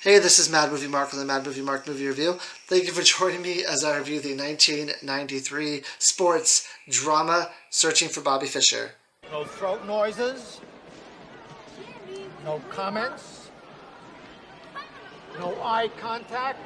Hey, this is Mad Movie Mark with the Mad Movie Mark Movie Review. Thank you for joining me as I review the 1993 sports drama Searching for Bobby Fischer. No throat noises, no comments, no eye contact.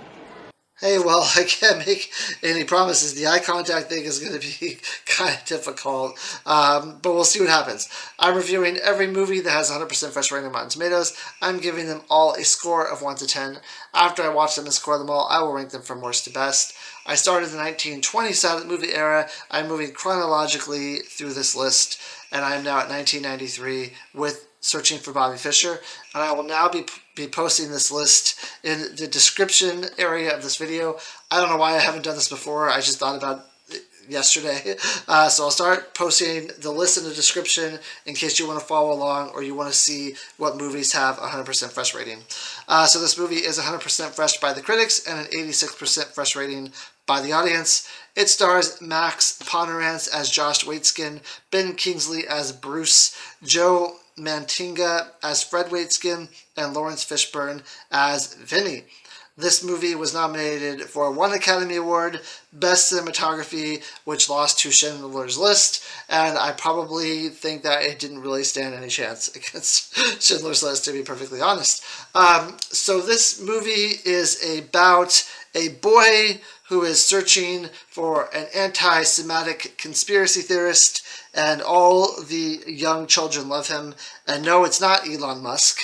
Hey, well, I can't make any promises. The eye contact thing is going to be kind of difficult, but we'll see what happens. I'm reviewing every movie that has 100% fresh rating on Rotten Tomatoes. I'm giving them all a score of 1 to 10. After I watch them and score them all, I will rank them from worst to best. I started the 1920 silent movie era. I'm moving chronologically through this list, and I am now at 1993 with Searching for Bobby Fischer, and I will now be posting this list in the description area of this video. I don't know why I haven't done this before. I just thought about it yesterday. So I'll start posting the list in the description in case you want to follow along or you want to see what movies have 100% fresh rating. So this movie is 100% fresh by the critics and an 86% fresh rating by the audience. It stars Max Pomeranc as Josh Waitzkin, Ben Kinsley as Bruce, Joe Mantinga as Fred Waitzkin, and Lawrence Fishburne as Vinny. This movie was nominated for one Academy Award, Best Cinematography, which lost to Schindler's List, and I probably think that it didn't really stand any chance against Schindler's List, to be perfectly honest. So this movie is about a boy who is searching for an anti-Semitic conspiracy theorist, and all the young children love him. And no, it's not Elon Musk.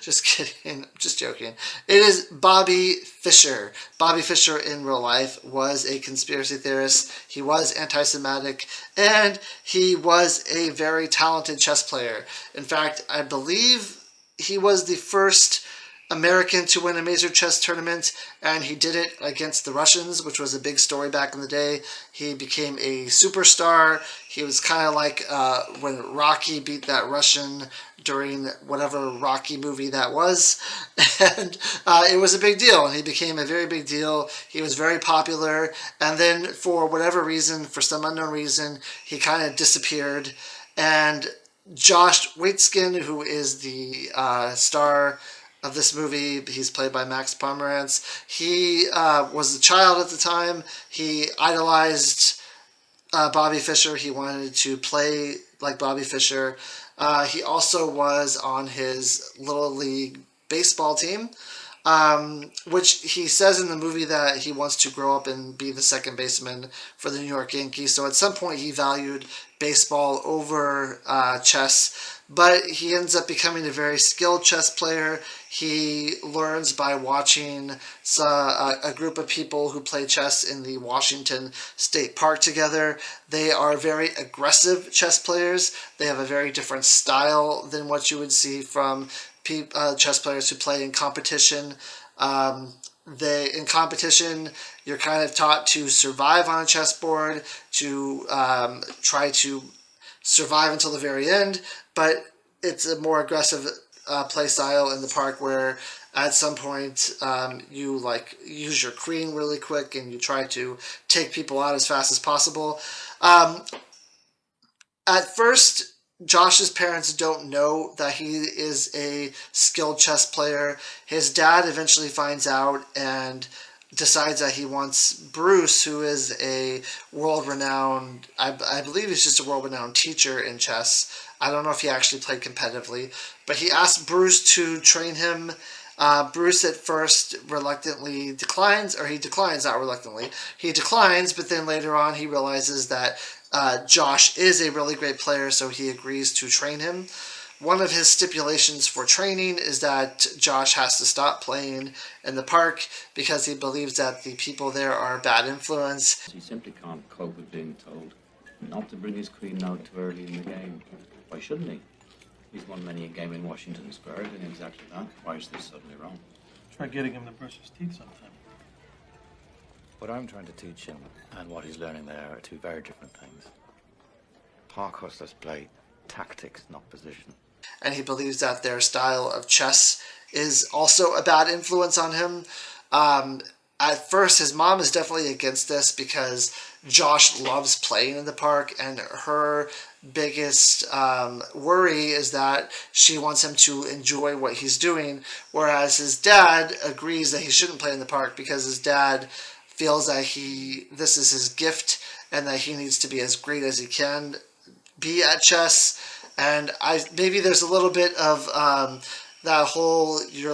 Just kidding. Just joking. It is Bobby Fischer. Bobby Fischer in real life was a conspiracy theorist. He was anti-Semitic, and he was a very talented chess player. In fact, I believe he was the first American to win a major chess tournament, and he did it against the Russians, which was a big story back in the day. He became a superstar. He was kind of like when Rocky beat that Russian during whatever Rocky movie that was, and it was a big deal. He became a very big deal. He was very popular, and then for whatever reason, for some unknown reason, he kind of disappeared, and Josh Waitzkin, who is the star of this movie, he's played by Max Pomeranc. He was a child at the time. He idolized Bobby Fischer. He wanted to play like Bobby Fischer. He also was on his Little League baseball team, which he says in the movie that he wants to grow up and be the second baseman for the New York Yankees. So at some point he valued baseball over chess, but he ends up becoming a very skilled chess player. He learns by watching a group of people who play chess in the Washington State Park together. They are very aggressive chess players. They have a very different style than what you would see from chess players who play in competition. In competition, you're kind of taught to survive on a chessboard, to try to survive until the very end, but it's a more aggressive play style in the park where at some point you like use your queen really quick and you try to take people out as fast as possible. At first, Josh's parents don't know that he is a skilled chess player. His dad eventually finds out and decides that he wants Bruce, who is a world-renowned, I believe he's just a world-renowned teacher in chess. I don't know if he actually played competitively, but he asks Bruce to train him. Bruce at first reluctantly declines, or he declines, not reluctantly. He declines, but then later on he realizes that Josh is a really great player, so he agrees to train him. One of his stipulations for training is that Josh has to stop playing in the park because he believes that the people there are a bad influence. He simply can't cope with being told not to bring his queen out too early in the game. Why shouldn't he? He's won many a game in Washington Square, doing exactly that. Why is this suddenly wrong? Try getting him to brush his teeth sometime. What I'm trying to teach him and what he's learning there are two very different things. Park hustlers play tactics, not position. And he believes that their style of chess is also a bad influence on him. at first his mom is definitely against this because Josh loves playing in the park, and her biggest worry is that she wants him to enjoy what he's doing, whereas his dad agrees that he shouldn't play in the park because his dad feels that this is his gift and that he needs to be as great as he can be at chess. And maybe there's a little bit of that whole you're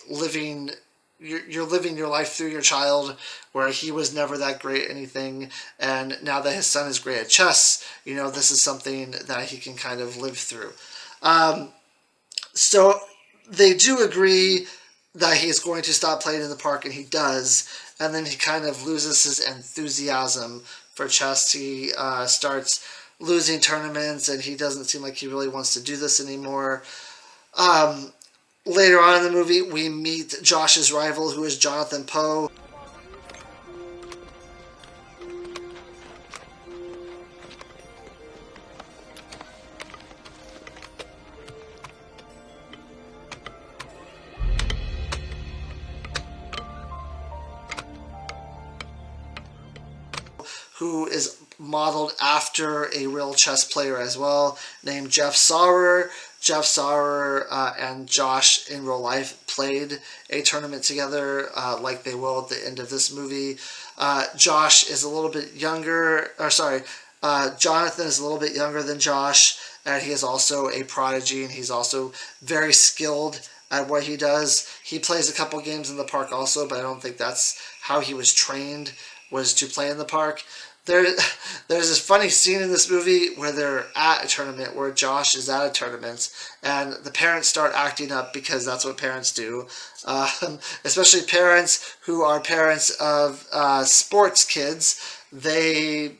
living your life through your child, where he was never that great at anything, and now that his son is great at chess, this is something that he can kind of live through. So they do agree that he's going to stop playing in the park, and he does, and then he kind of loses his enthusiasm for chess. He starts losing tournaments, and he doesn't seem like he really wants to do this anymore. Later on in the movie, we meet Josh's rival, who is Jonathan Poe. Who is modeled after a real chess player as well, named Jeff Sauer. Jeff Sauer and Josh in real life played a tournament together, like they will at the end of this movie. Josh is a little bit younger, Jonathan is a little bit younger than Josh, and he is also a prodigy, and he's also very skilled at what he does. He plays a couple games in the park also, but I don't think that's how he was trained, was to play in the park. There's this funny scene in this movie where they're at a tournament, where Josh is at a tournament, and the parents start acting up because that's what parents do. Especially parents who are parents of sports kids. They,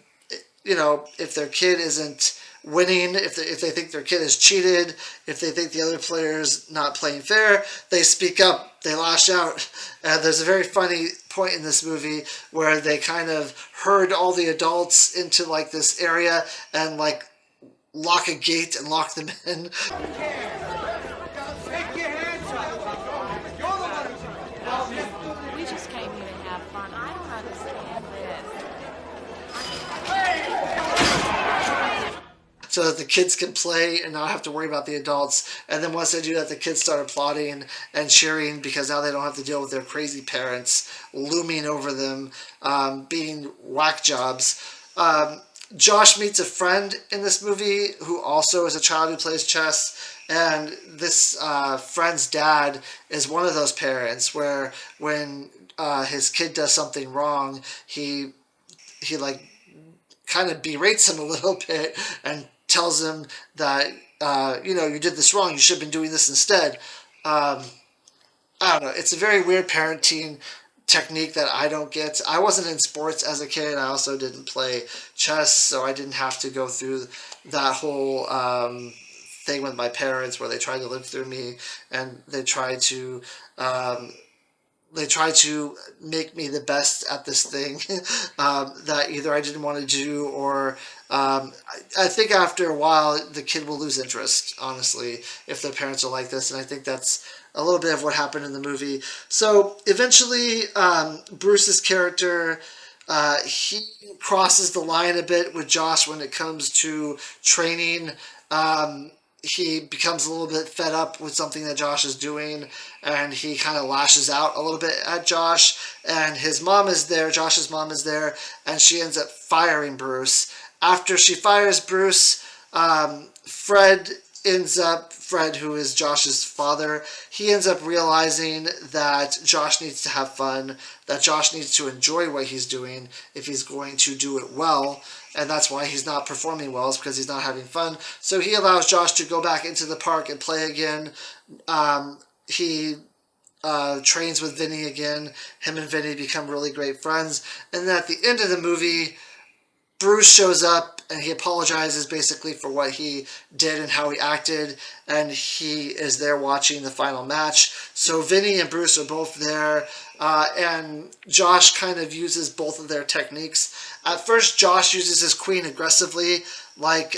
if their kid isn't winning, if they think their kid is cheated, if they think the other player's not playing fair, they speak up, they lash out. And there's a very funny point in this movie where they kind of herd all the adults into like this area and like lock a gate and lock them in. We just came here to have fun. I don't understand this. So that the kids can play and not have to worry about the adults. And then once they do that, the kids start applauding and cheering because now they don't have to deal with their crazy parents looming over them, being whack jobs. Josh meets a friend in this movie who also is a child who plays chess. And this friend's dad is one of those parents where when his kid does something wrong, he like kind of berates him a little bit and tells him that, you did this wrong. You should have been doing this instead. I don't know. It's a very weird parenting technique that I don't get. I wasn't in sports as a kid. I also didn't play chess, so I didn't have to go through that whole thing with my parents where they tried to live through me and they tried to make me the best at this thing that either I didn't want to do or I think after a while the kid will lose interest, honestly, if their parents are like this. And I think that's a little bit of what happened in the movie. So eventually Bruce's character, he crosses the line a bit with Josh when it comes to training. He becomes a little bit fed up with something that Josh is doing, and he kind of lashes out a little bit at Josh. And his mom is there, Josh's mom is there, and she ends up firing Bruce. After she fires Bruce, Fred, who is Josh's father, he ends up realizing that Josh needs to have fun, that Josh needs to enjoy what he's doing if he's going to do it well. And that's why he's not performing well, is because he's not having fun. So he allows Josh to go back into the park and play again. He trains with Vinny again. Him and Vinny become really great friends. And then at the end of the movie, Bruce shows up and he apologizes basically for what he did and how he acted. And he is there watching the final match. So Vinny and Bruce are both there. And Josh kind of uses both of their techniques. At first, Josh uses his queen aggressively, like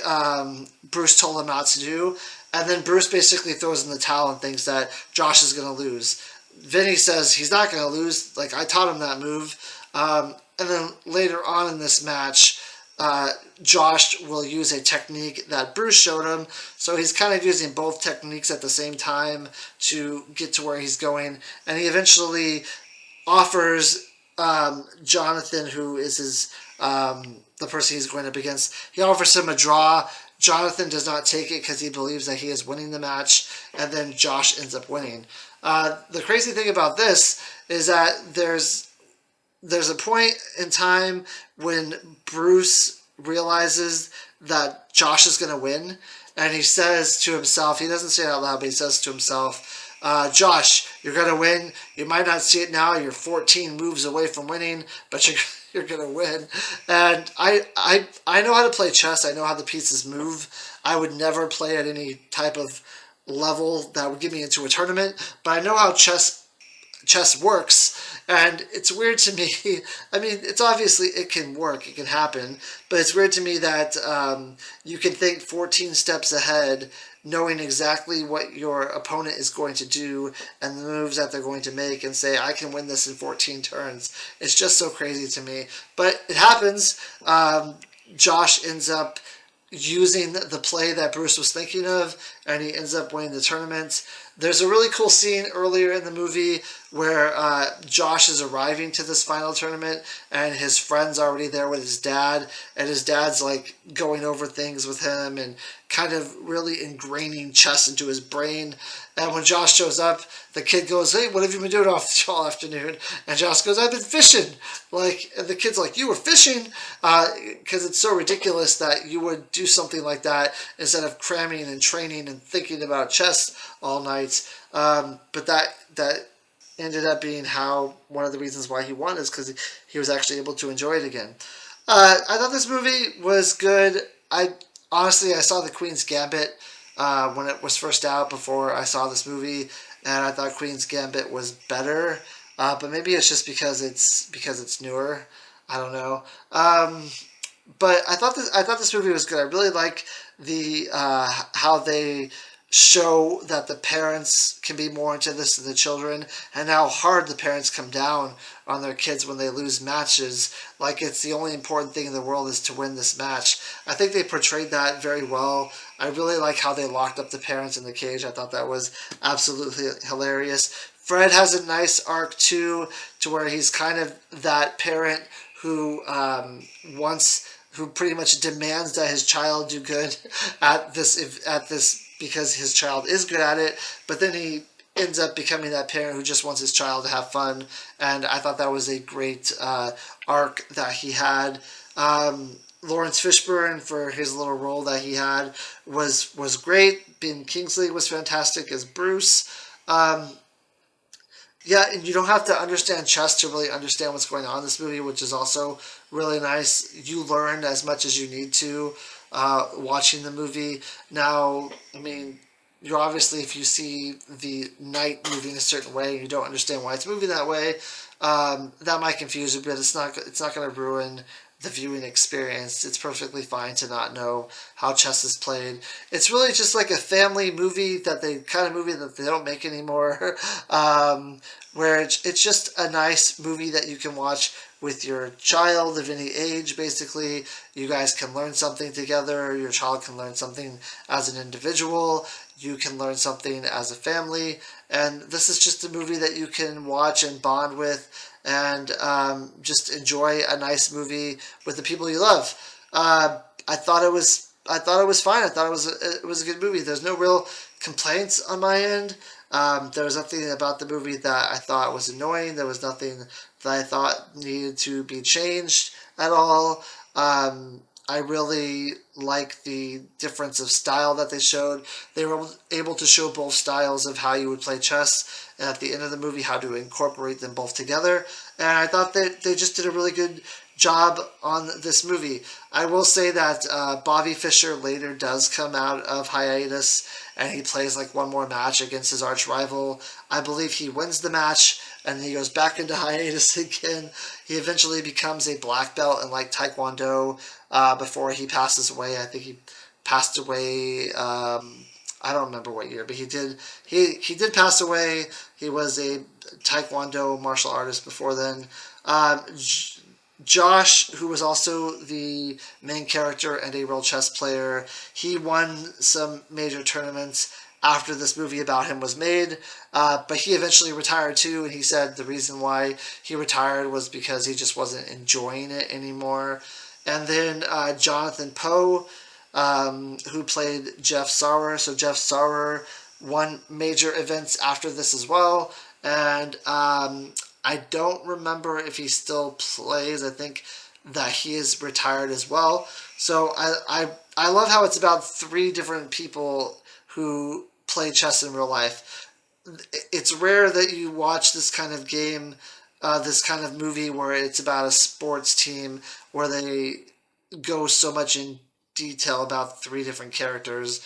Bruce told him not to do. And then Bruce basically throws in the towel and thinks that Josh is going to lose. Vinny says he's not going to lose. Like, I taught him that move. And then later on in this match, Josh will use a technique that Bruce showed him. So he's kind of using both techniques at the same time to get to where he's going. And he eventually offers Jonathan, who is his the person he's going up against, he offers him a draw. Jonathan does not take it because he believes that he is winning the match, and then Josh ends up winning. The crazy thing about this is that there's a point in time when Bruce realizes that Josh is going to win, and he says to himself, he doesn't say it out loud, but he says to himself, Josh, you're going to win. You might not see it now. You're 14 moves away from winning, but you're going to win. And I know how to play chess. I know how the pieces move. I would never play at any type of level that would get me into a tournament, but I know how chess works, and it's weird to me. I mean, it's obviously, it can work, it can happen, but it's weird to me that you can think 14 steps ahead, knowing exactly what your opponent is going to do and the moves that they're going to make, and say, I can win this in 14 turns. It's just so crazy to me, but it happens. Josh ends up using the play that Bruce was thinking of, and he ends up winning the tournament. There's a really cool scene earlier in the movie where Josh is arriving to this final tournament, and his friend's already there with his dad, and his dad's like going over things with him and kind of really ingraining chess into his brain. And when Josh shows up, the kid goes, "Hey, what have you been doing all afternoon?" And Josh goes, "I've been fishing." Like, and the kid's like, "You were fishing?" Because it's so ridiculous that you would do something like that instead of cramming and training and thinking about chess all night. But that ended up being how one of the reasons why he won is because he was actually able to enjoy it again. I thought this movie was good. Honestly, I saw The Queen's Gambit when it was first out before I saw this movie, and I thought Queen's Gambit was better. But maybe it's just because it's newer. I don't know. But I thought this movie was good. I really like the how they show that the parents can be more into this than the children, and how hard the parents come down on their kids when they lose matches. Like, it's the only important thing in the world is to win this match. I think they portrayed that very well. I really like how they locked up the parents in the cage. I thought that was absolutely hilarious. Fred has a nice arc too, to where he's kind of that parent who who pretty much demands that his child do good at this because his child is good at it, but then he ends up becoming that parent who just wants his child to have fun, and I thought that was a great arc that he had. Lawrence Fishburne, for his little role that he had, was great. Ben Kingsley was fantastic as Bruce. Yeah, and you don't have to understand chess to really understand what's going on in this movie, which is also really nice. You learn as much as you need to watching the movie. Now, I mean, you're obviously, if you see the knight moving a certain way and you don't understand why it's moving that way, that might confuse you, but it's not going to ruin the viewing experience. It's perfectly fine to not know how chess is played. It's really just like a family movie that they don't make anymore, where it's just a nice movie that you can watch with your child of any age. Basically, you guys can learn something together. Your child can learn something as an individual. You can learn something as a family. And this is just a movie that you can watch and bond with, and just enjoy a nice movie with the people you love. I thought it was fine. I thought it was a good movie. There's no real complaints on my end. There was nothing about the movie that I thought was annoying. There was nothing that I thought needed to be changed at all. I really like the difference of style that they showed. They were able to show both styles of how you would play chess, and at the end of the movie, how to incorporate them both together. And I thought that they just did a really good job on this movie. I will say that Bobby Fischer later does come out of hiatus, and he plays like one more match against his arch rival. I believe he wins the match, and he goes back into hiatus again. He eventually becomes a black belt in like Taekwondo before he passes away. I think he passed away I don't remember what year, but he did pass away. He was a Taekwondo martial artist before then. Josh, who was also the main character and a real chess player, he won some major tournaments after this movie about him was made, but he eventually retired too, and he said the reason why he retired was because he just wasn't enjoying it anymore. And then Jonathan Poe, who played Jeff Sauer. So Jeff Sauer won major events after this as well, and I don't remember if he still plays. I think that he is retired as well. So I love how it's about three different people who play chess in real life. It's rare that you watch this kind of game, this kind of movie where it's about a sports team where they go so much in detail about three different characters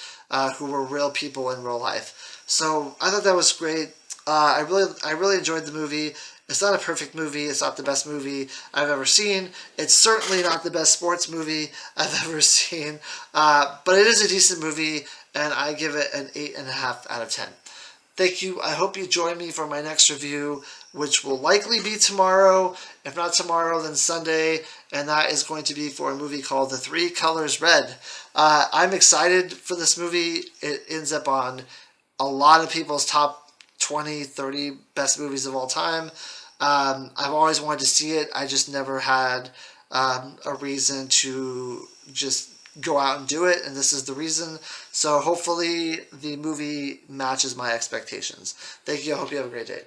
who were real people in real life. So I thought that was great. I really enjoyed the movie. It's not a perfect movie. It's not the best movie I've ever seen. It's certainly not the best sports movie I've ever seen. But it is a decent movie, and I give it an 8.5 out of 10. Thank you. I hope you join me for my next review, which will likely be tomorrow. If not tomorrow, then Sunday. And that is going to be for a movie called The Three Colors Red. I'm excited for this movie. It ends up on a lot of people's top 20, 30 best movies of all time. I've always wanted to see it. I just never had a reason to just go out and do it, and this is the reason. So hopefully the movie matches my expectations. Thank you. I hope you have a great day.